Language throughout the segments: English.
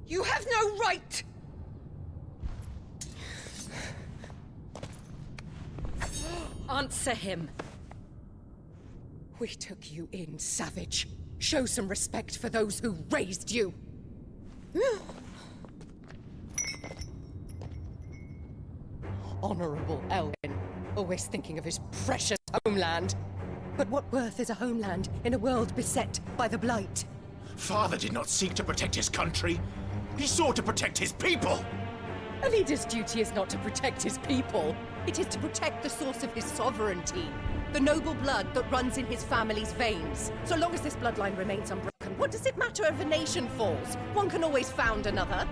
You have no right! Answer him. We took you in, savage. Show some respect for those who raised you. Honorable Elwyn, always thinking of his precious homeland. But what worth is a homeland in a world beset by the Blight? Father did not seek to protect his country. He sought to protect his people. A leader's duty is not to protect his people. It is to protect the source of his sovereignty. The noble blood that runs in his family's veins. So long as this bloodline remains unbroken, what does it matter if a nation falls? One can always found another.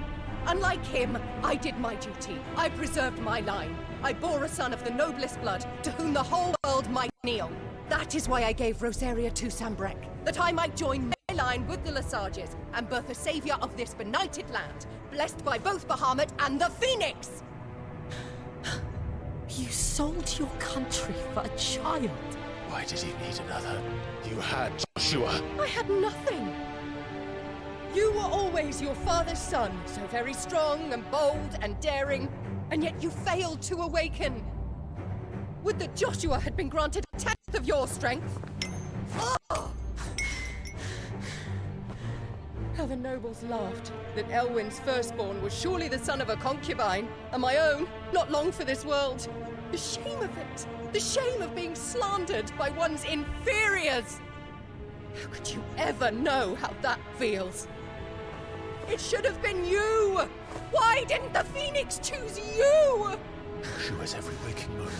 Unlike him, I did my duty. I preserved my line. I bore a son of the noblest blood, to whom the whole world might kneel. That is why I gave Rosaria to Sambrek, that I might join my line with the Lesages and birth a savior of this benighted land, blessed by both Bahamut and the Phoenix! You sold your country for a child. Why did he need another? You had Joshua. I had nothing. You were always your father's son, so very strong and bold and daring, and yet you failed to awaken. Would that Joshua had been granted a tenth of your strength. Oh! How the nobles laughed that Elwyn's firstborn was surely the son of a concubine, and my own, not long for this world. The shame of it! The shame of being slandered by one's inferiors! How could you ever know how that feels? It should have been you! Why didn't the Phoenix choose you? Joshua's every waking moment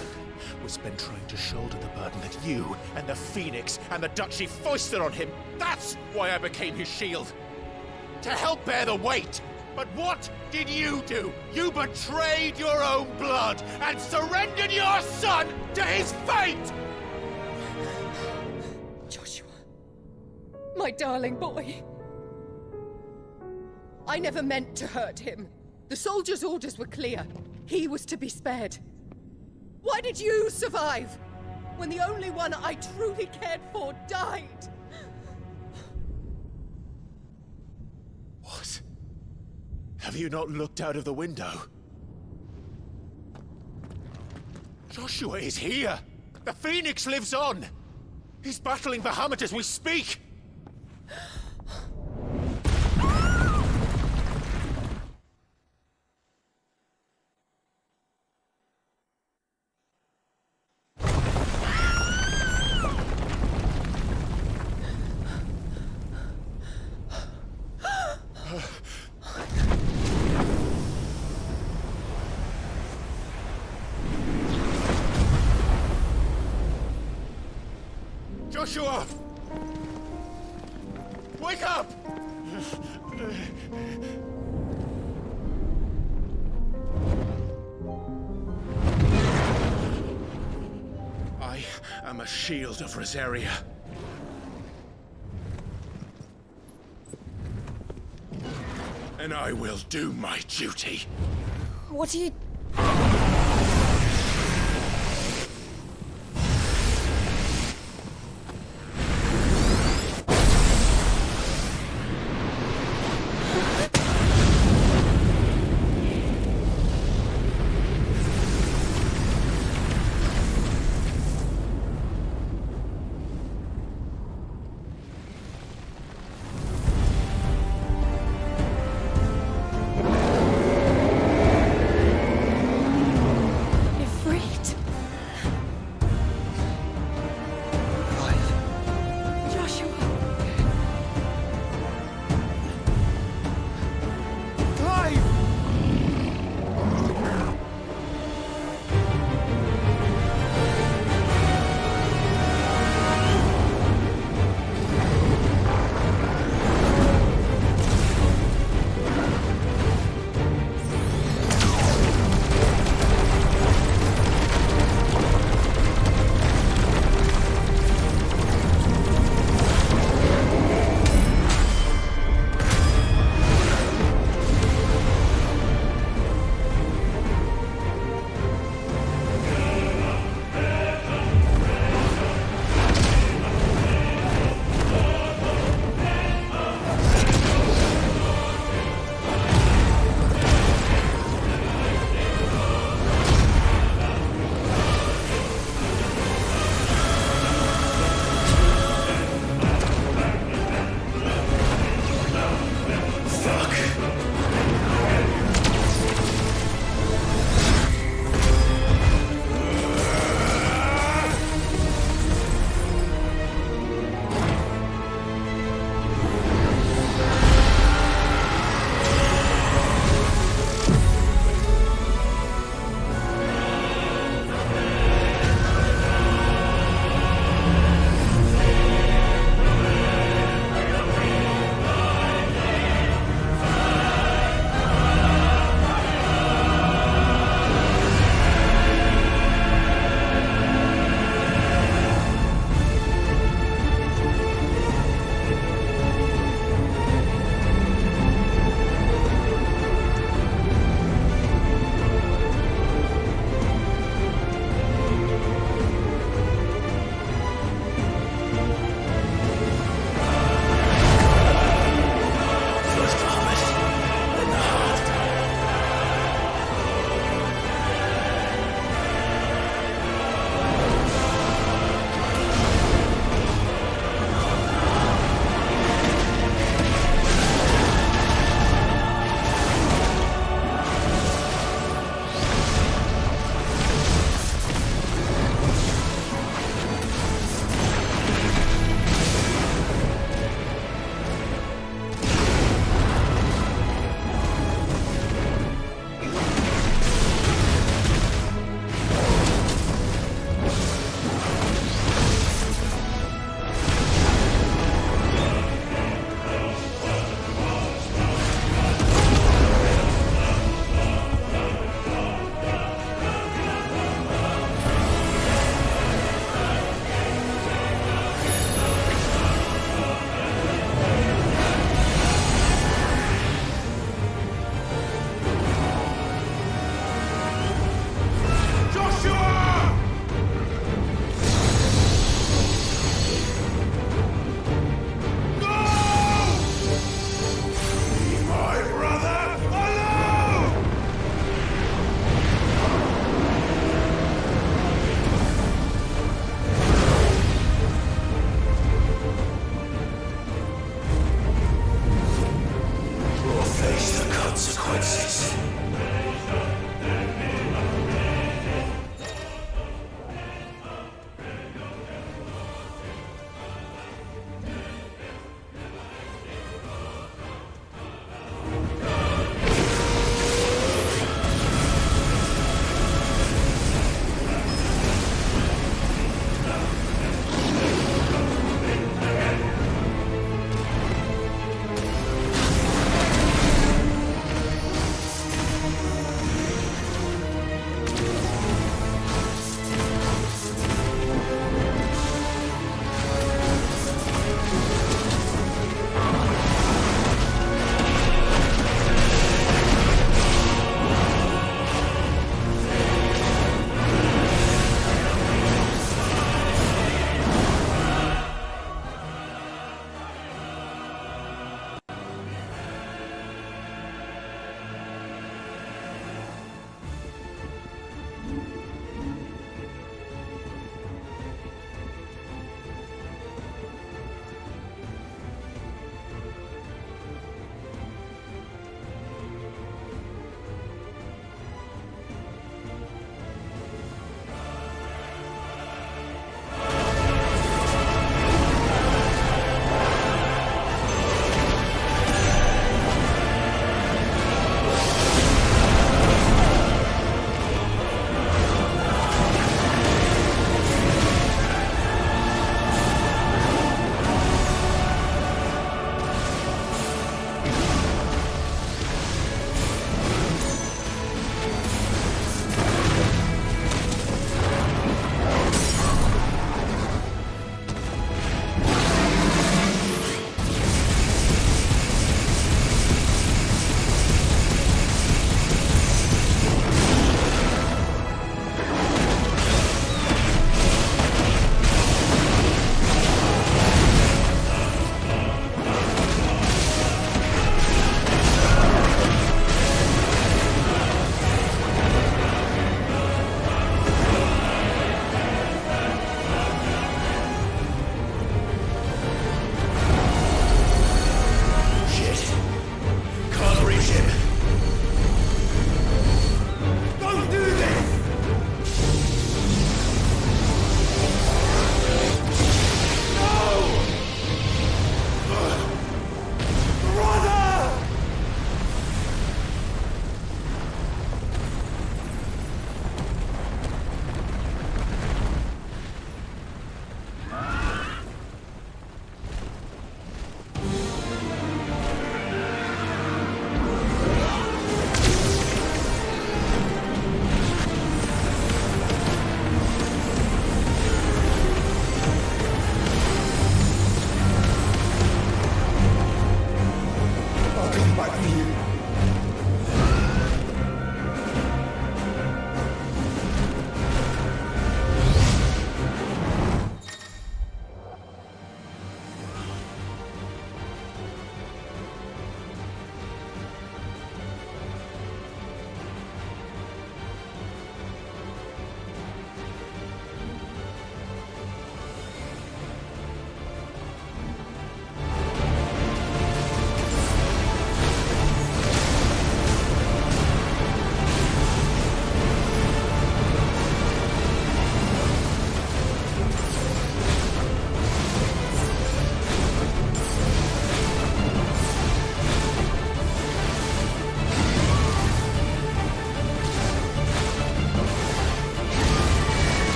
was spent trying to shoulder the burden that you and the Phoenix and the Duchy foisted on him. That's why I became his shield. To help bear the weight. But what did you do? You betrayed your own blood and surrendered your son to his fate! Joshua, my darling boy. I never meant to hurt him. The soldiers' orders were clear. He was to be spared. Why did you survive when the only one I truly cared for died? What? Have you not looked out of the window? Joshua is here! The Phoenix lives on! He's battling Bahamut as we speak! Joshua! Wake up! I am a shield of Rosaria. And I will do my duty. What are you...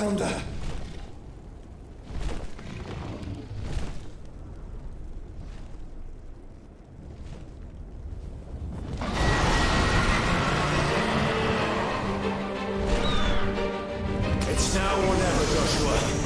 found her. It's now or never, Joshua.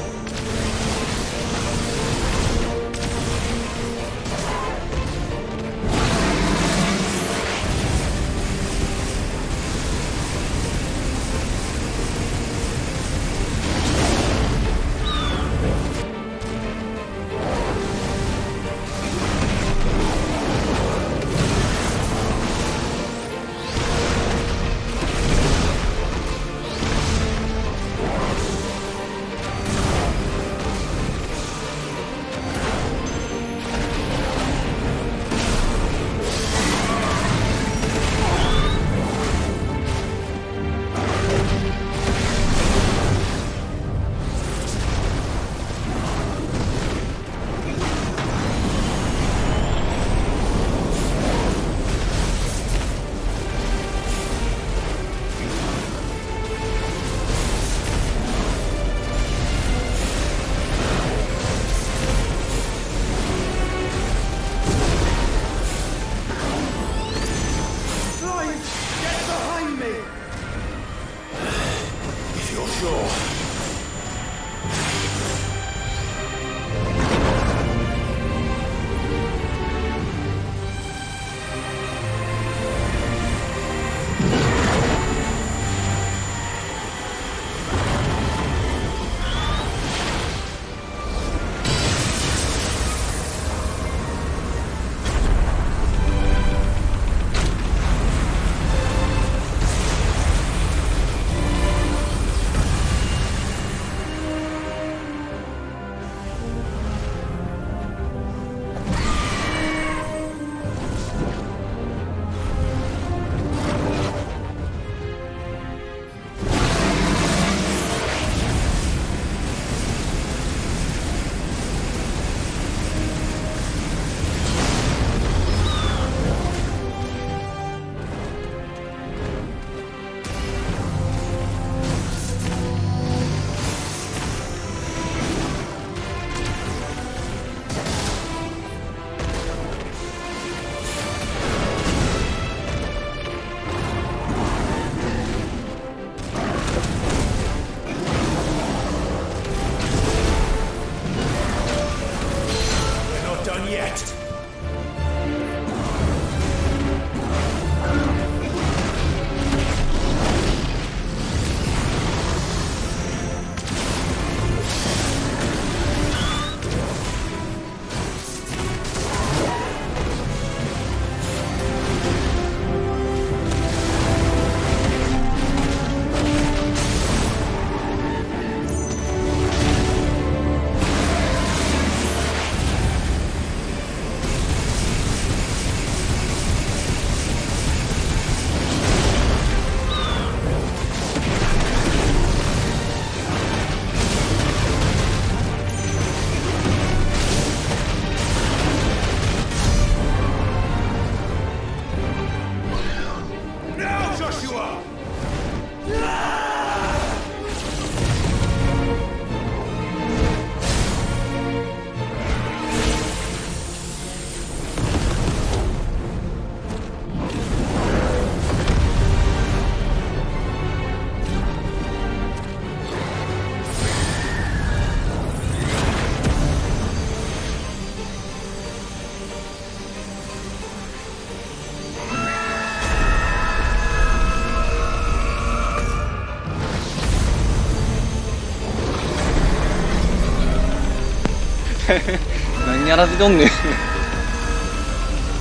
何やらせとんねん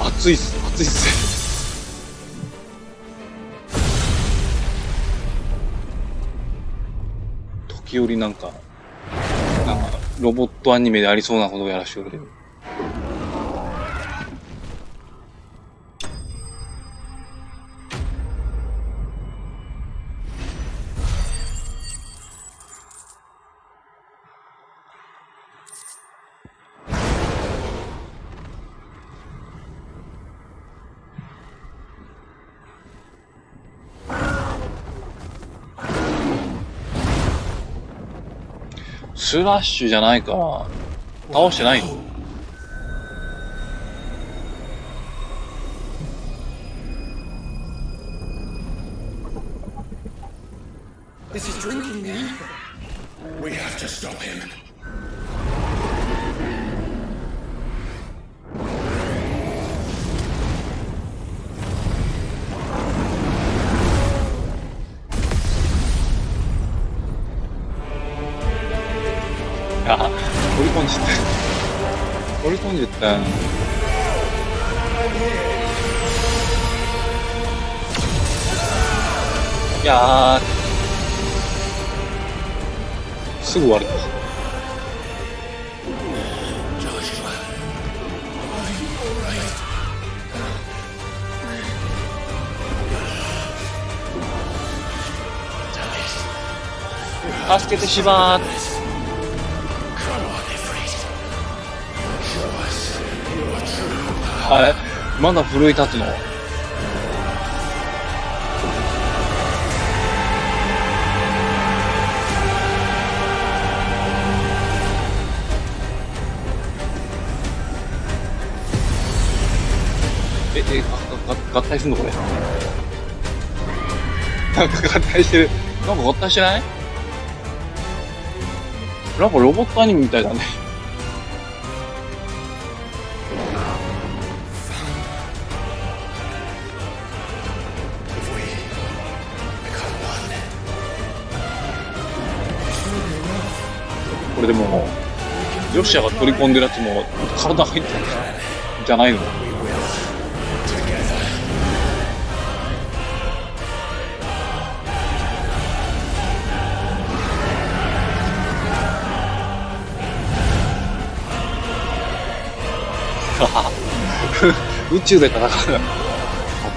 暑いっす暑いっす時折なんかロボットアニメでありそうなことをやらしてくれる。スラッシュじゃないから、倒してないの。This is drinking me. We have to stop him. あ、取り込んじゃった。取り込んじゃった。いやー、すぐ終わる。助けてしまー。あれ、まだ奮い立つの？合体すんのこれ。なんか合体してる。なんか合体してない？なんかロボットアニメみたいだね。これでもヨシアが取り込んでるやつも体入ってるじゃないの？宇宙で戦う。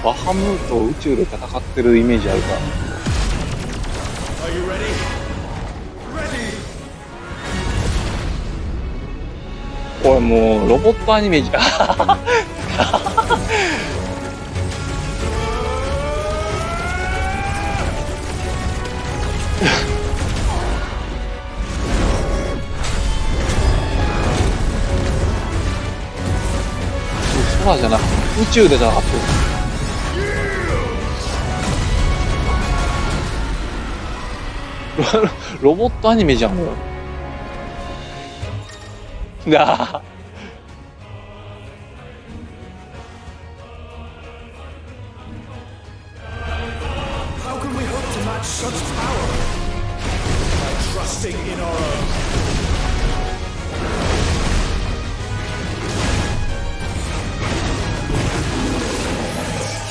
バハムート宇宙で戦ってるイメージあるか。これもうロボットアニメじゃん。空じゃなくて宇宙で戦ってる。ロボットアニメじゃんもう。なあ。How can we hope to match such power? By trusting in our own.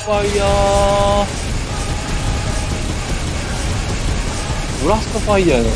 ファイヤー。ブラストファイヤーだよ。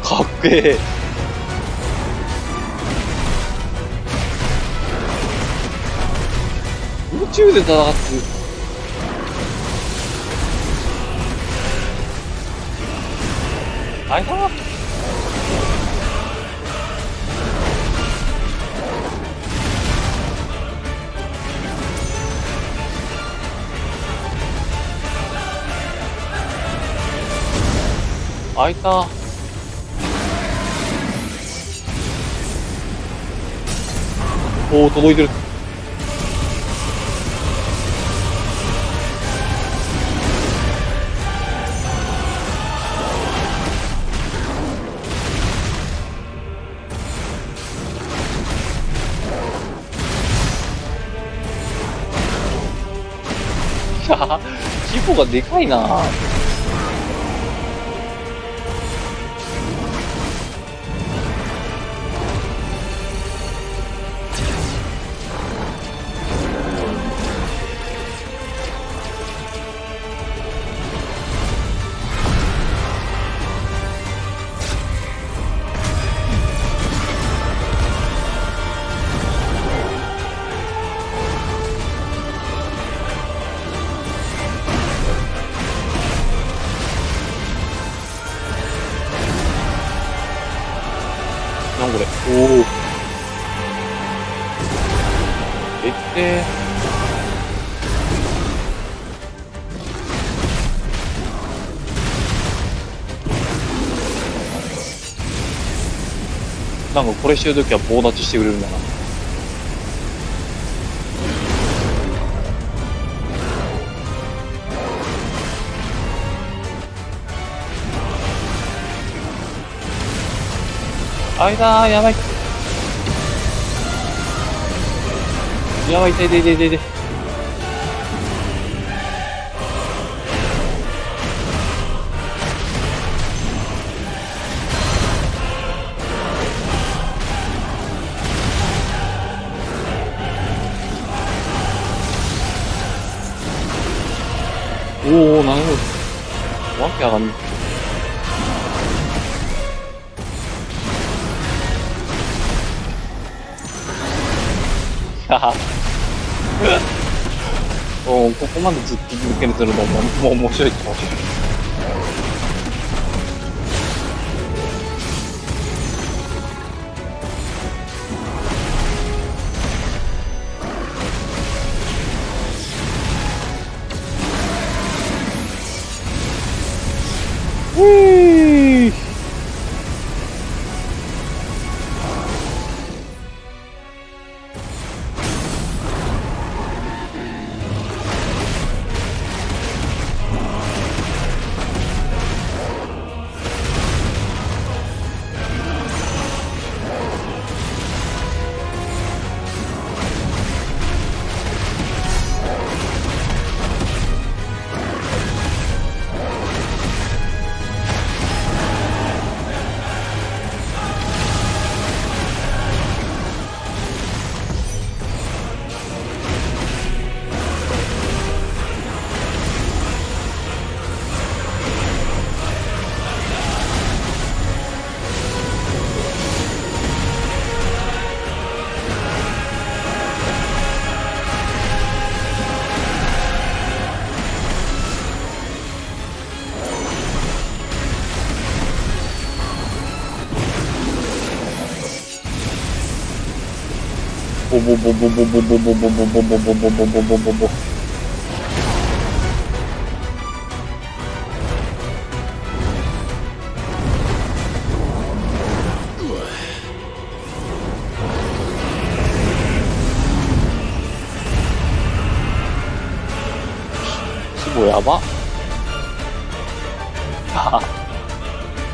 かっけえ。宇宙で戦ってあいた。あいた。おお、届いてる。規模がでかいな。なんこれ。おお。なんかこれしてるときは棒立ちしてくれるんだな。あいだー、やばい。やばい、痛い痛い痛い痛い痛い。おお、なるほど。わけわかんない。はは。おお、ここまでずっと続けるとるのもう面白いかもしれない。ボボボボボボボボボボボボボボボボボボ。すごいやば。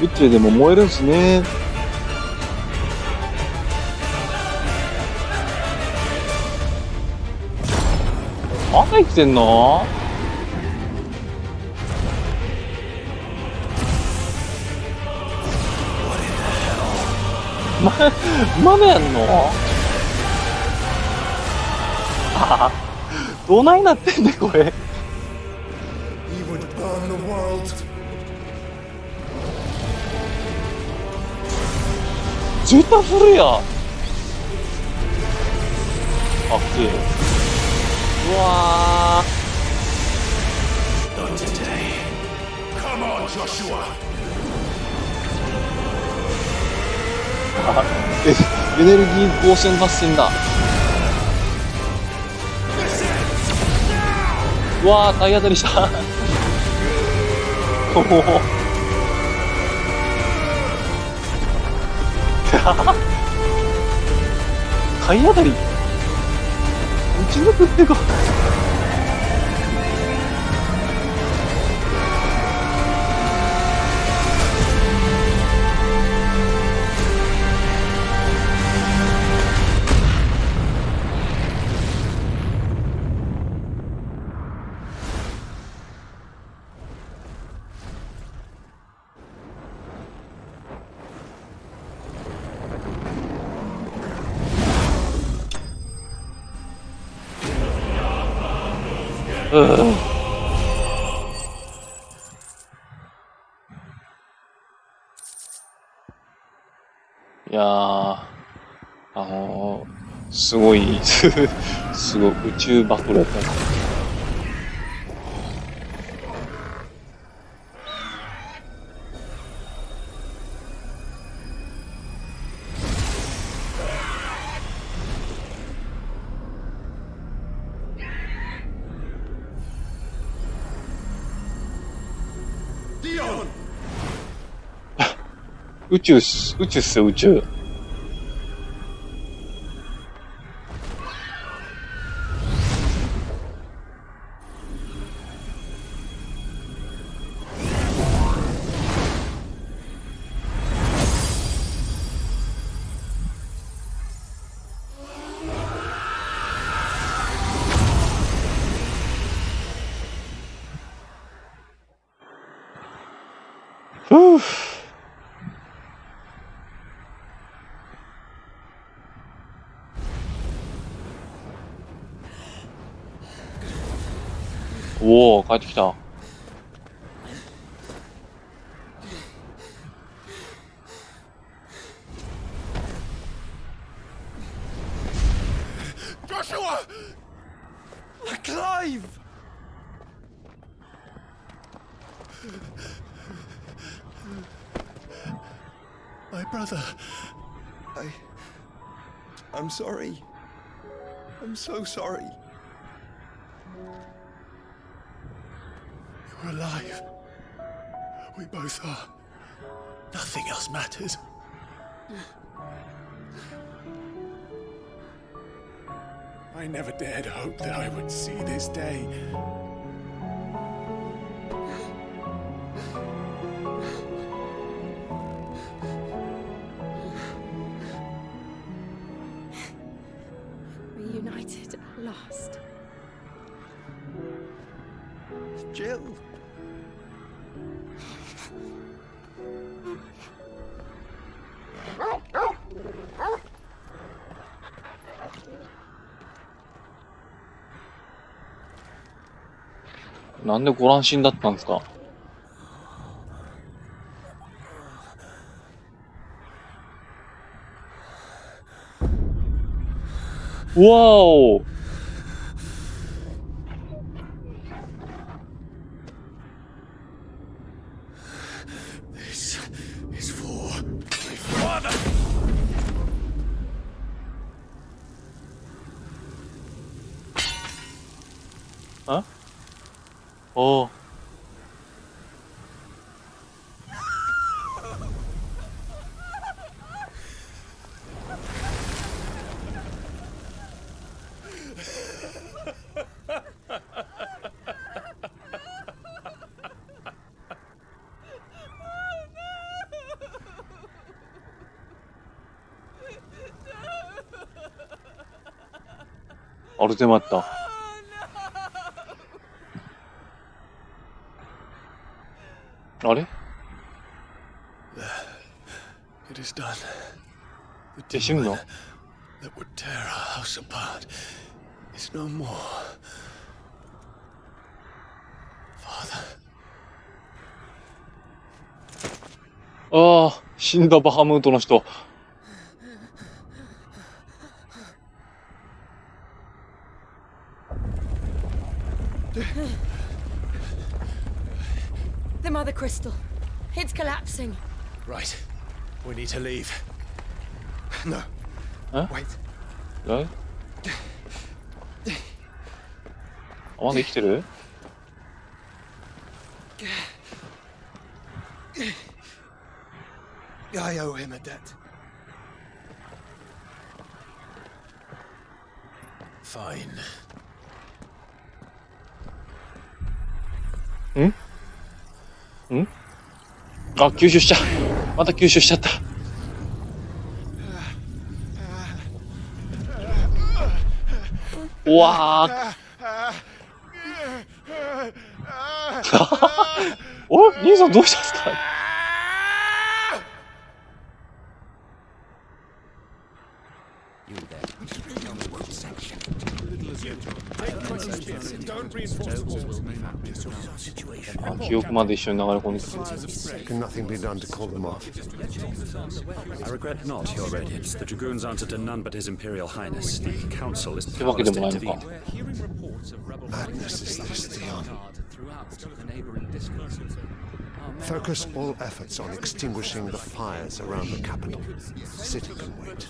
宇宙でも燃えるんすね。まだ生きてんの？まだやんの？どないなってんねんこれ。絶対古いや。あっけえ。うわエネルギー光線合戦だ。うわー、体当たりしたおお体当たり打ち抜くってか。いやー、すごいすごい宇宙バトルやったな。宇宙っすよ、宇宙。ふぅ。おお、帰ってきた。Joshua! Clive! My brother. I'm sorry. I'm so sorry. You're alive. We both are. Nothing else matters. I never dared hope that I would see this day. Reunited at last. Jill.なんでご乱心だったんですか？わお。This is for my father. あ？おお。アルテマッタ。あれ？ It is done. The 死ぬの？ demon that would tear our house apart is no more. Father. ああ、死んだバハムートの人。The mother crystal. It's collapsing. Right. We need to leave. No. Huh? Wait. え？あ、まだ生きてる？ I owe him a debt. Fine. ん？あ、吸収しちゃう。また吸収しちゃった。うわー。おい、兄さんどうしたんですか？記憶まで一緒に流れ込んでくる。 Can nothing be done to call them off? I regret not, Your Radiance. The Dragoons answer to none but His Imperial Highness. The Council is ってわけで powerless も to ないのか。 intervene. Madness is this, Theon. Focus all efforts on extinguishing the fires around the capital. City can wait.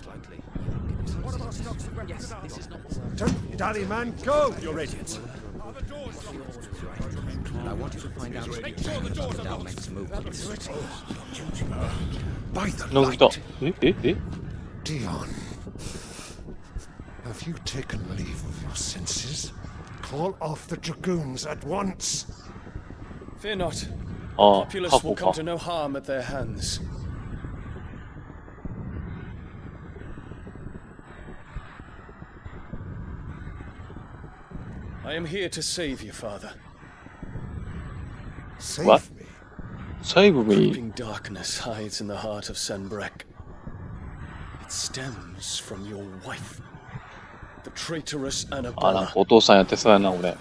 Turn, Daddy man, go! Your Radiance. I want you to find out without making movements. by the なんか来た。 light. Dion, have you taken leave of your senses? Call off the dragoons at once. Fear not. ああ、 Populace 過 will 去 come か。 to no harm at their hands. I am here to save you, father. Save What? me. Save me. Creeping darkness hides in the heart of Sanbreque. It stems from your wife, the traitorous あ、なん Annabella. かお父さんやってそうやな、俺。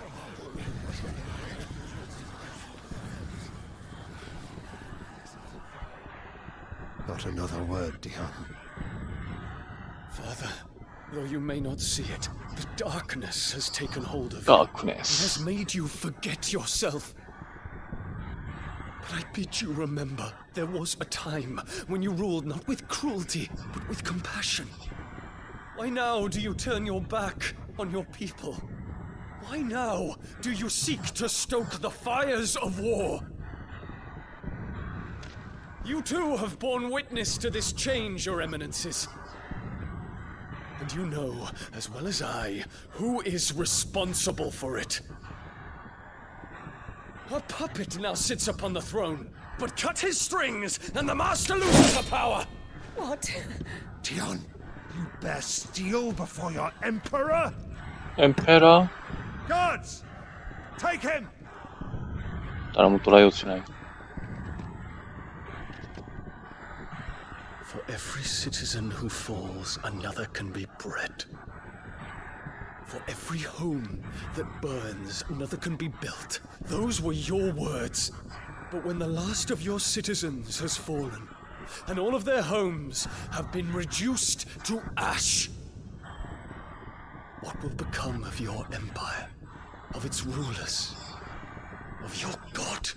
Not another word, Dion. Father, though you may not see it, the darkness has taken hold of you. It Darkness. has made you forget yourself. But I bid you remember, there was a time when you ruled not with cruelty, but with compassion. Why now do you turn your back on your people? Why now do you seek to stoke the fires of war? You too have borne witness to this change, your eminences. And you know, as well as I, who is responsible for it. A puppet now sits upon the throne, but cut his strings, and the master loses the power! What? Dion, you bear steel before your emperor? エンペラー Guards! Take him! 誰も捕らえようとしない。 For every citizen who falls, another can be bred. For every home that burns, another can be built. Those were your words. But when the last of your citizens has fallen, and all of their homes have been reduced to ash, what will become of your empire, of its rulers, of your god?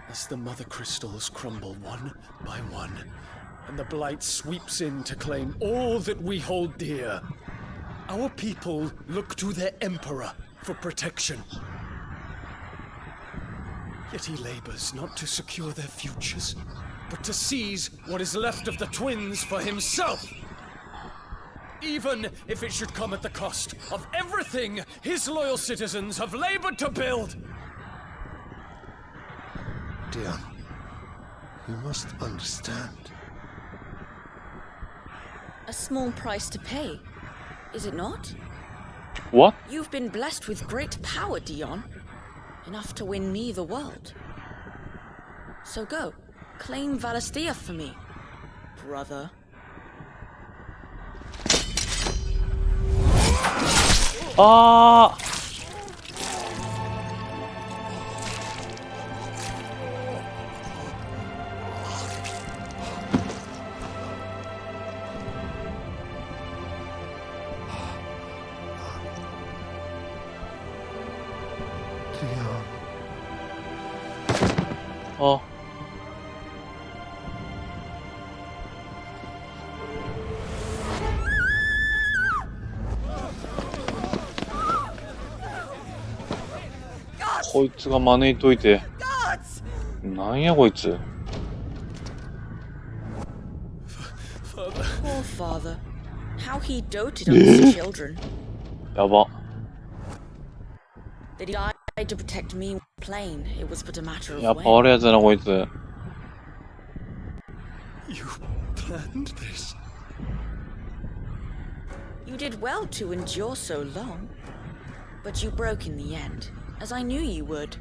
As the mother crystals crumble one by one, and the blight sweeps in to claim all that we hold dear, our people look to their emperor for protection. Yet he labors not to secure their futures, but to seize what is left of the twins for himself. Even if it should come at the cost of everything his loyal citizens have labored to build. Dion, you must understand. A small price to pay, is it not? What? You've been blessed with great power, Dion. Enough to win me the world. So go, claim Valisthea for me, brother. ああ。 Dion. あ。こいつが招いといて。なんやこいつ。 Poor father. How he doted on his children. やば。 That he died to protect me plain, it was but a matter of やっぱ when. 悪いやつだなこいつ。 You planned this? You did well to endure so long. But you broke in the end, as I knew you would.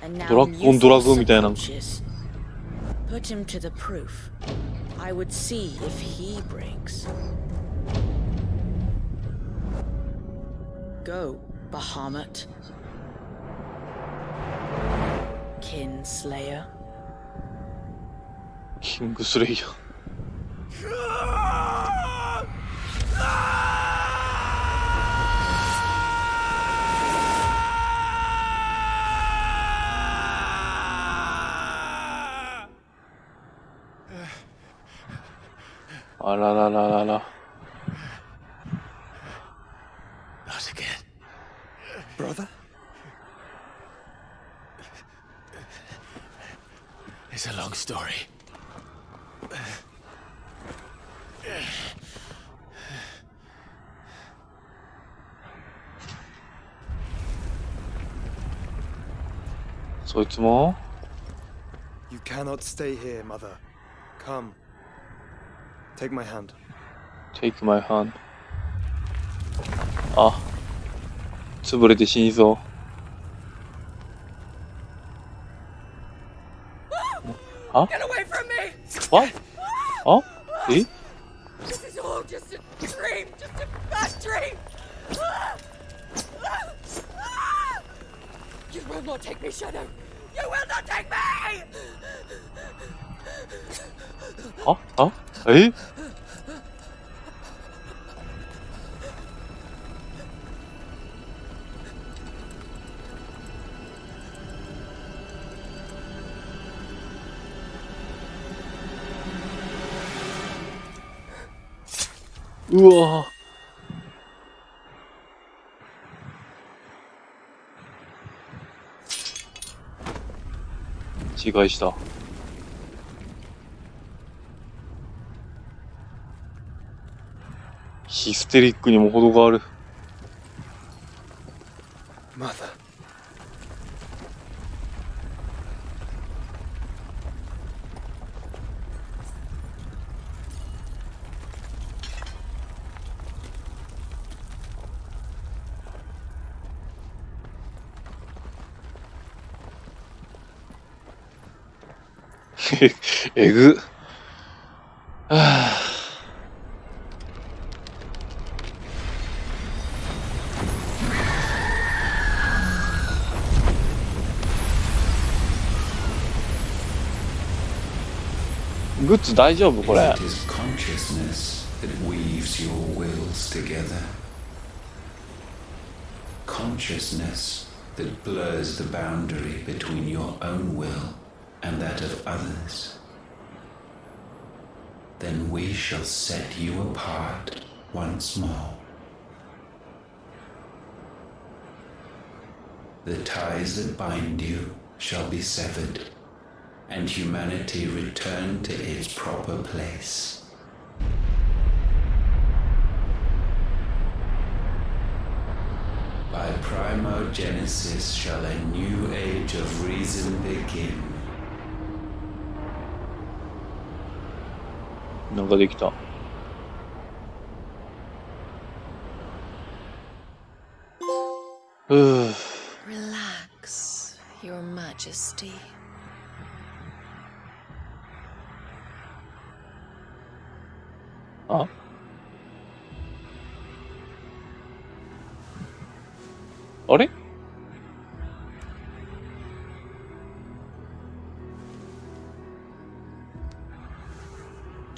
And now ドラゴンドラグみたいな。 approaches. Put him to the proof. I would see if he breaks. Go, Bahamut. Kinslayer. キングスレイヤー。 あららららら。 Not again. Brother? It's a long story. So it's more? You cannot stay here, mother. Come. Take my hand. Take my hand. あ、潰れて死にそう。あ Get away from me! What? あえ This is all just a dream, just a bad dream! You will not take me, Shadow! You will not take me! あえうわ違いした。ヒステリックにも程がある。Mother. Ff えぐ。はあ。グッズ大丈夫これ。It is consciousness that weaves your wills together. Consciousness that blurs the boundary between your own will and that of others. Then we shall set you apart once more. The ties that bind you shall be severed, and humanity return to its proper place. By primogenesis shall a new age of reason begin. なんかできた。Relax, Your Majesty. ああれ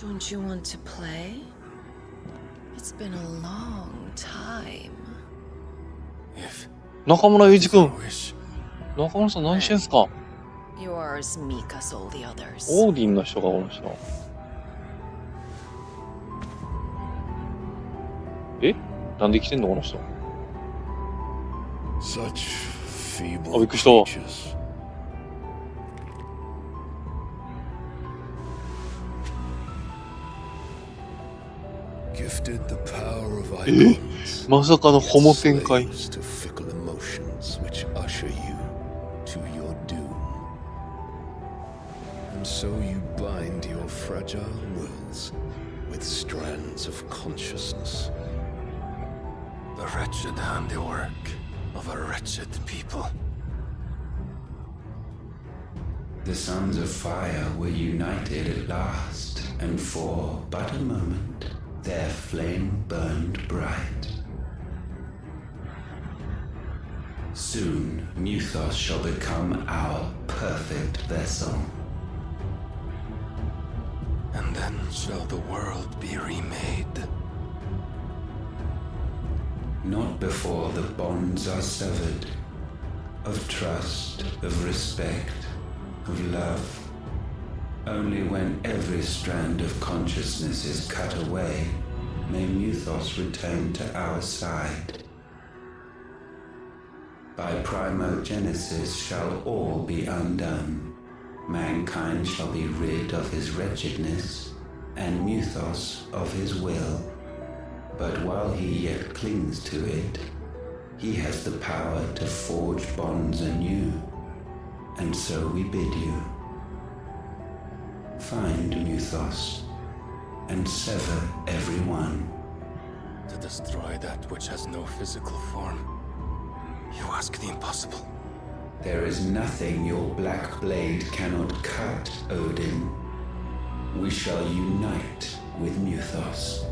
Don't you want to play? It's been a long time. 中村祐一君。中村さん何してんすか You're as meek as all the others. オーディンの人がこの人。えなんで来てんのこの人。あ、びっくりした。えまさかのホモ展開。And so you bind your fragile wills with strands of consciousness. The wretched handiwork of a wretched people. The sons of fire were united at last, and for but a moment their flame burned bright. Soon Muthos shall become our perfect vessel. And then shall the world be remade. Not before the bonds are severed, of trust, of respect, of love. Only when every strand of consciousness is cut away, may Muthos return to our side. By primogenesis shall all be undone. mankind shall be rid of his wretchedness, and Mythos of his will. But while he yet clings to it, he has the power to forge bonds anew, and so we bid you. Find Mythos, and sever every one. To destroy that which has no physical form, you ask the impossible. There is nothing your black blade cannot cut, Odin. We shall unite with Mythos,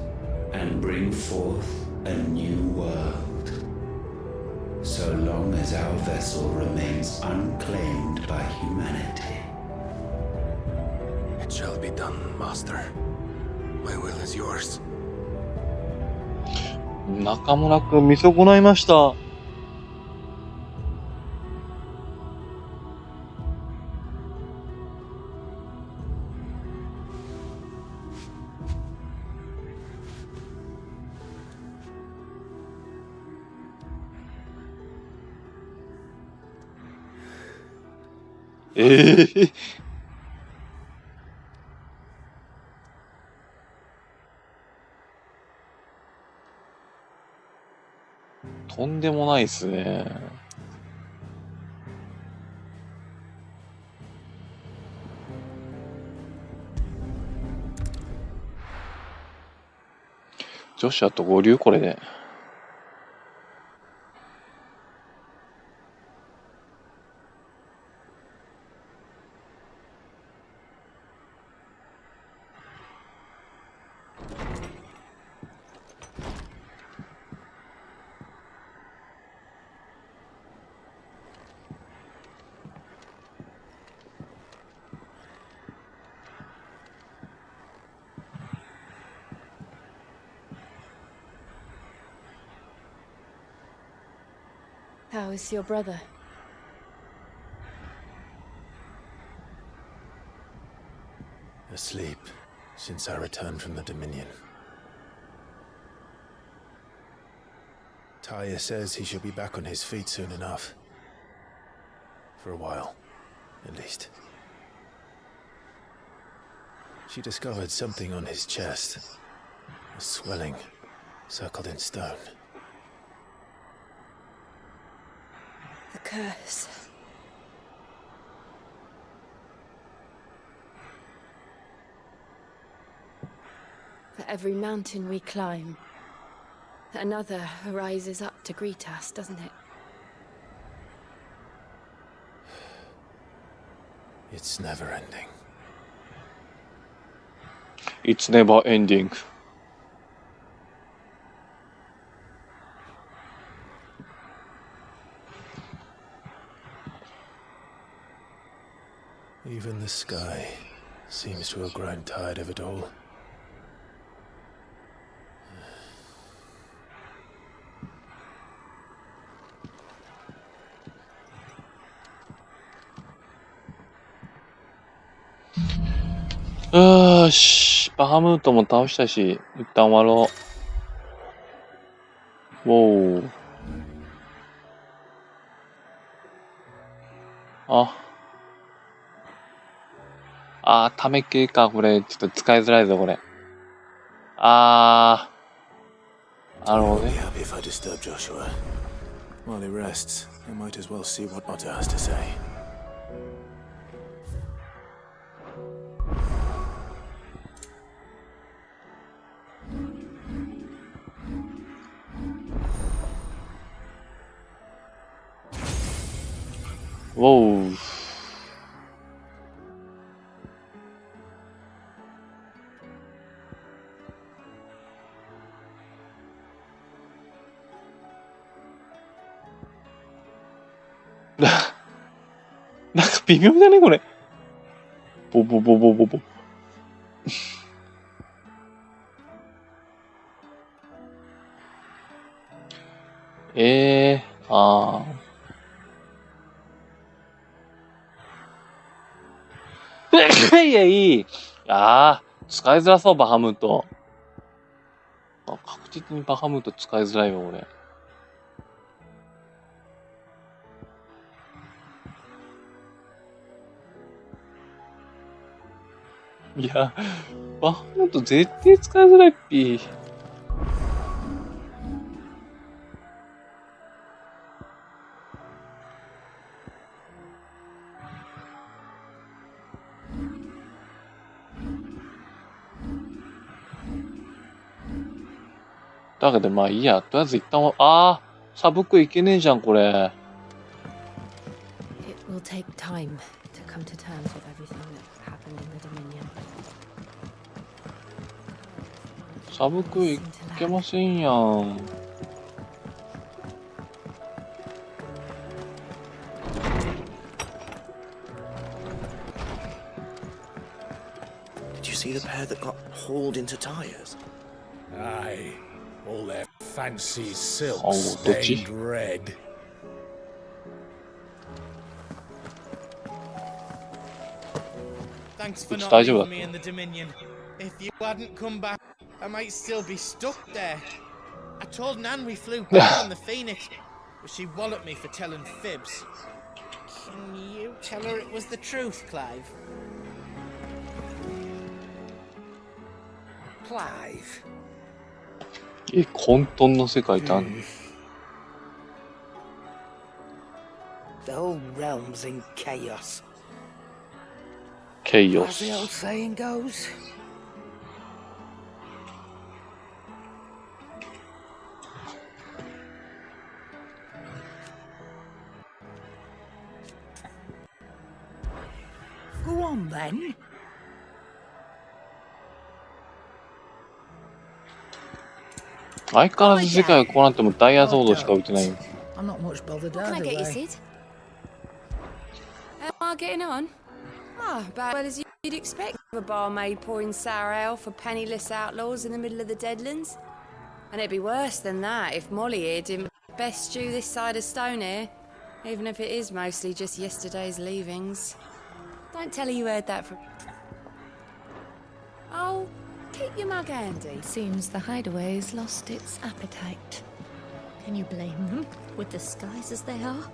and bring forth a new world. So long as our vessel remains unclaimed by humanity. It shall be done, Master. My will is yours. 中村くん見損ないました。とんでもないっすね。女子あと合流これで。How is your brother? Asleep since I returned from the Dominion. Tyre says he should be back on his feet soon enough. For a while, at least. She discovered something on his chest. A swelling, circled in stone. The curse. For every mountain we climb, another rises up to greet us, doesn't it? It's never ending. It's never ending. Even the sky seems to have grown tired of it all.よーし、バハムートも倒したし、一旦終わろう。ウォー。ため系か、これ。ちょっと使いづらいぞ、これ。なるほどね。While he rests, I might as well see what Otter has to say. Whoa. Like, 微妙だね、これ。ボボボボボボ。いや、いい。使いづらそう、バハムート。確実にバハムート使いづらいわ、俺。いや、バフォート絶対使いづらいっぴ。だけどまあいいや。とりあえず一旦は、サブクいけねえじゃん、これ。It will take time to come to terms with everything that happened in the Dominion. サブクいけませんやん。Did you see the pair that got hauled into tires? Aye. All their fancy silks Oh, stained dodgy. red. Thanks for It's not大丈夫だ。leaving me in the Dominion. If you hadn't come back, I might still be stuck there. I told Nan we flew back on the Phoenix, but she walloped me for telling fibs. Can you tell her it was the truth, Clive? Clive. 混沌の世界ってあんの？ The whole realm's in chaos. ケイオ As ス。 the old saying goes. Go on then. 相変わらず世界はこうなってもダイヤソードしか置いてないよ。 I'm not much bothered Can I either get you, way. Sid? How am I getting on? Ah, about as well as you'd expect of a barmaid pouring sour ale for penniless outlaws in the middle of the Deadlands. And it'd be worse than that if Molly here didn't make the best stew this side of Stone here, even if it is mostly just yesterday's leavings. Don't tell her you heard that from... Oh, keep your mug handy. It seems the hideaway's lost its appetite. Can you blame them, with the skies as they are?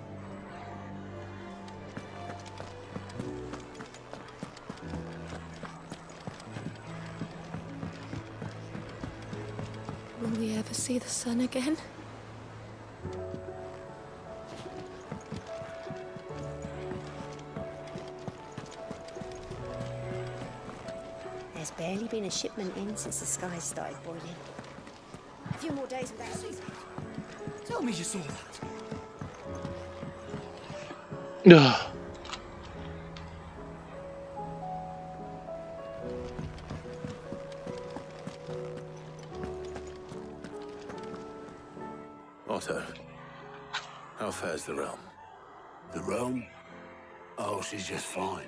Will we ever see the sun again? There's barely been a shipment in since the skies started boiling. A few more days without season. Tell me you saw that. うわ Otto, how fares the realm? The realm? Oh, she's just fine.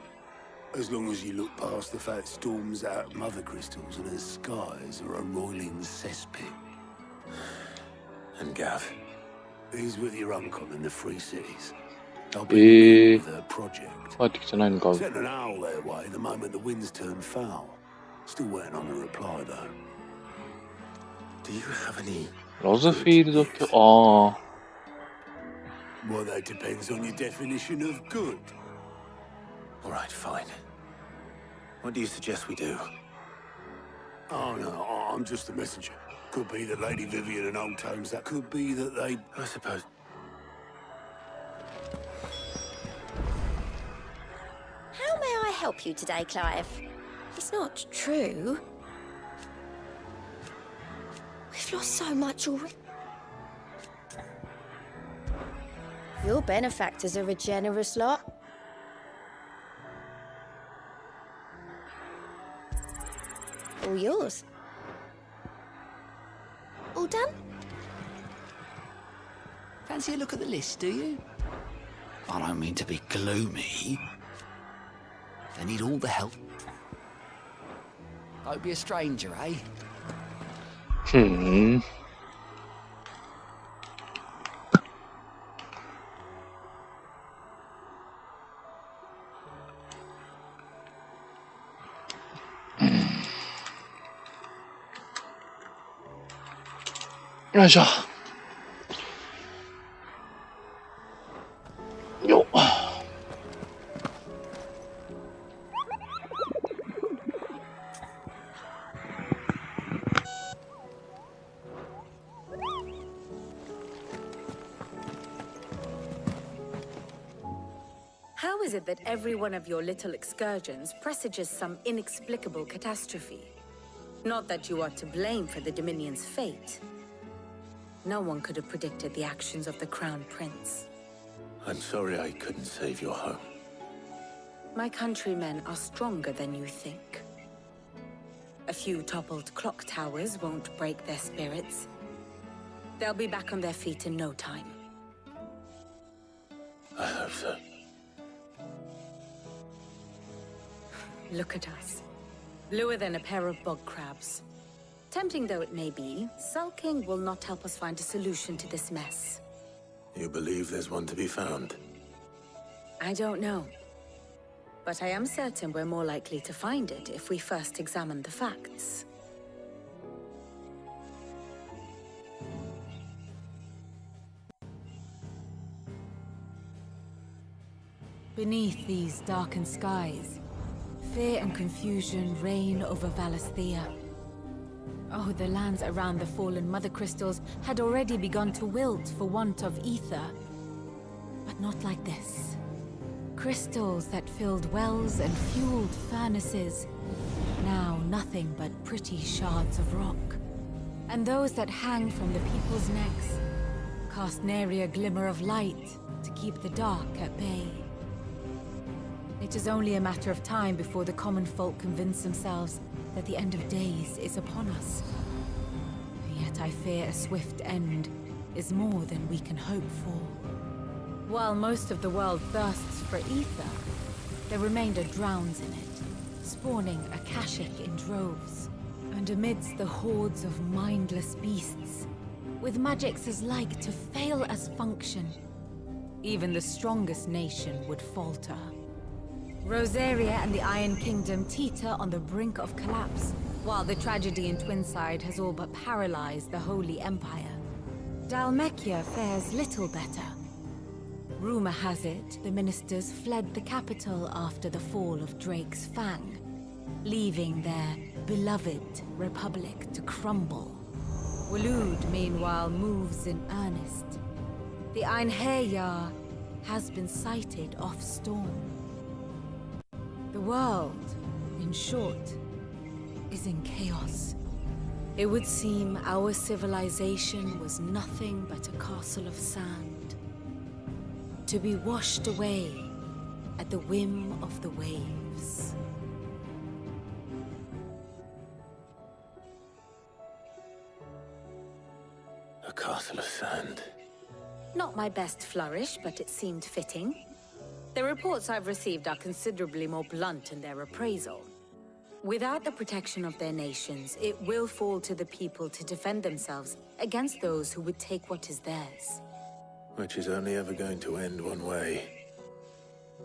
As long as you look past the fat storms out of mother crystals and her skies are a roiling cesspit. And Gav? He's with your uncle in the Free Cities. I'll be with her project. 帰ってきてないのか。 Sent an owl their way the moment the winds turned foul. Still waiting on a reply, though. Do you have any... ロズフィールド卿、ああ。 Well, that depends on your definition of good. All right, fine. What do you suggest we do? Oh, no, I'm just a messenger. Could be that Lady Vivian and Old Tones, that could be that they... I suppose... How may I help you today, Clive? It's not true. We've lost so much already. Your benefactors are a generous lot. All yours. All done? Fancy a look at the list, do you? I don't mean to be gloomy. They need all the help. Don't be a stranger, eh? Hmm. Yoいしょ。よっ。is it that every one of your little excursions presages some inexplicable catastrophe? Not that you are to blame for the Dominion's fate. No one could have predicted the actions of the Crown Prince. I'm sorry I couldn't save your home. My countrymen are stronger than you think. A few toppled clock towers won't break their spirits. They'll be back on their feet in no time. I hope so. Look at us. Bluer than a pair of bog crabs. Tempting though it may be, sulking will not help us find a solution to this mess. You believe there's one to be found? I don't know. But I am certain we're more likely to find it if we first examine the facts. Beneath these darkened skies, fear and confusion reign over Valisthea. Oh, the lands around the fallen Mother Crystals had already begun to wilt for want of ether. But not like this. Crystals that filled wells and fueled furnaces. Now nothing but pretty shards of rock. And those that hang from the people's necks cast nary a glimmer of light to keep the dark at bay. It is only a matter of time before the common folk convince themselves that the end of days is upon us. Yet I fear a swift end is more than we can hope for. While most of the world thirsts for ether, the remainder drowns in it, spawning Akashic in droves. And amidst the hordes of mindless beasts, with magics as like to fail as function, even the strongest nation would falter. Rosaria and the Iron Kingdom teeter on the brink of collapse, while the tragedy in Twinside has all but paralyzed the Holy Empire. Dalmekia fares little better. Rumor has it the ministers fled the capital after the fall of Drake's Fang, leaving their beloved republic to crumble. Waloed, meanwhile, moves in earnest. The Einherjar has been sighted off-storm. The world, in short, is in chaos. It would seem our civilization was nothing but a castle of sand, to be washed away at the whim of the waves. A castle of sand. Not my best flourish, but it seemed fitting. The reports I've received are considerably more blunt in their appraisal. Without the protection of their nations, it will fall to the people to defend themselves against those who would take what is theirs. Which is only ever going to end one way.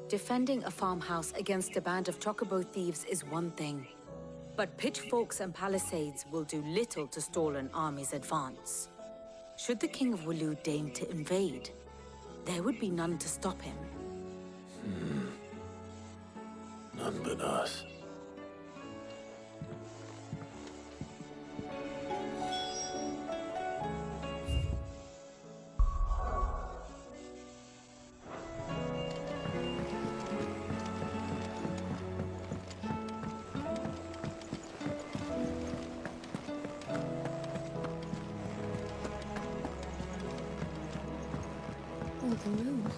Defending a farmhouse against a band of chocobo thieves is one thing, but pitchforks and palisades will do little to stall an army's advance. Should the King of Waloed deign to invade, there would be none to stop him. None but us. Oh, the moon.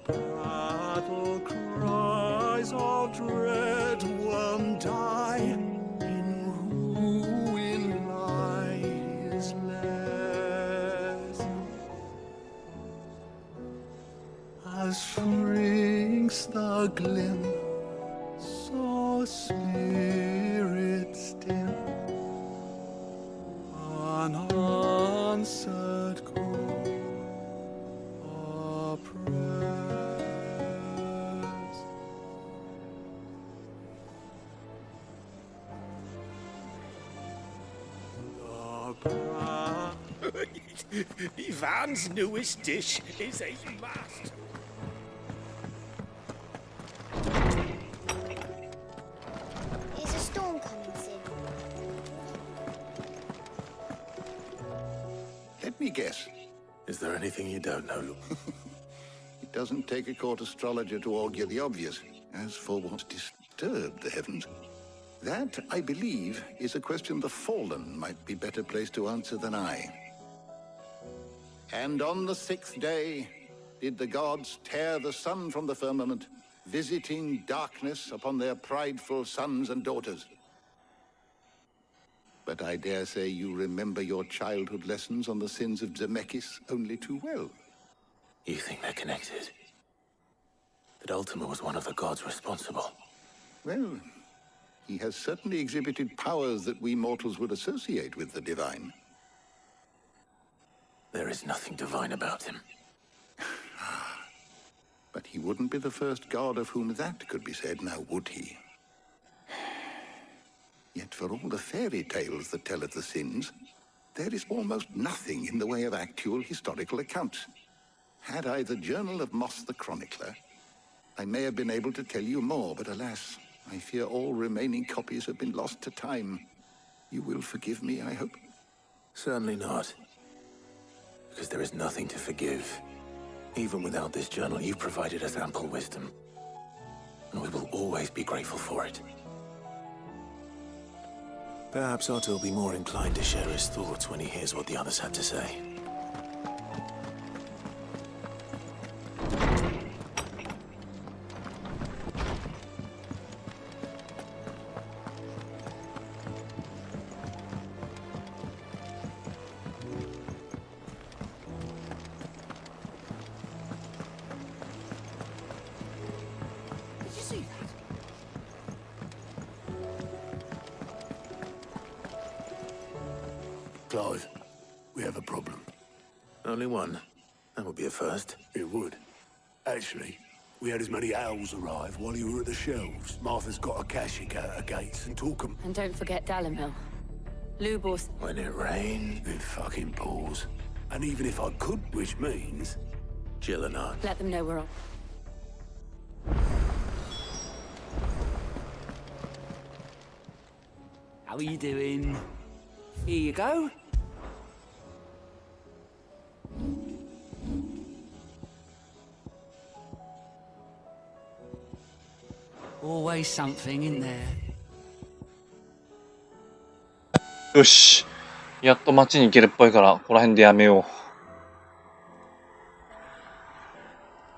Battle cries of dread one die, in ruin lies less. As shrinks the glim, so spirits dim, unanswered call. Ivan's newest dish is a must. Is a storm coming soon? Let me guess. Is there anything you don't know? It doesn't take a court astrologer to augur the obvious. As for what disturbed the heavens, that, I believe, is a question the Fallen might be better placed to answer than I. And on the 6th day did the gods tear the sun from the firmament, visiting darkness upon their prideful sons and daughters. But I dare say you remember your childhood lessons on the sins of Zemeckis only too well. You think they're connected? That Ultima was one of the gods responsible? Well, he has certainly exhibited powers that we mortals would associate with the divine. There is nothing divine about him. But he wouldn't be the first god of whom that could be said, now would he? Yet for all the fairy tales that tell of the sins, there is almost nothing in the way of actual historical accounts. Had I the Journal of Moss the Chronicler, I may have been able to tell you more, but alas, I fear all remaining copies have been lost to time. You will forgive me, I hope? Certainly not. Because there is nothing to forgive. Even without this journal, you've provided us ample wisdom. And we will always be grateful for it. Perhaps Otto will be more inclined to share his thoughts when he hears what the others had to say. Did you see that? Clive, we have a problem. Only one? That would be a first. It would. Actually, we had as many owls arrive while you were at the shelves. Martha's got a cashie out of Gates and Torquem. And don't forget Dalimil. Lubos. When it rains, it fucking pours. And even if I could, which means... Jill and I. Let them know we're on. How are you doing? Here you go. Always something in there. よし。やっと街に行けるっぽいから、ここら辺でやめよう。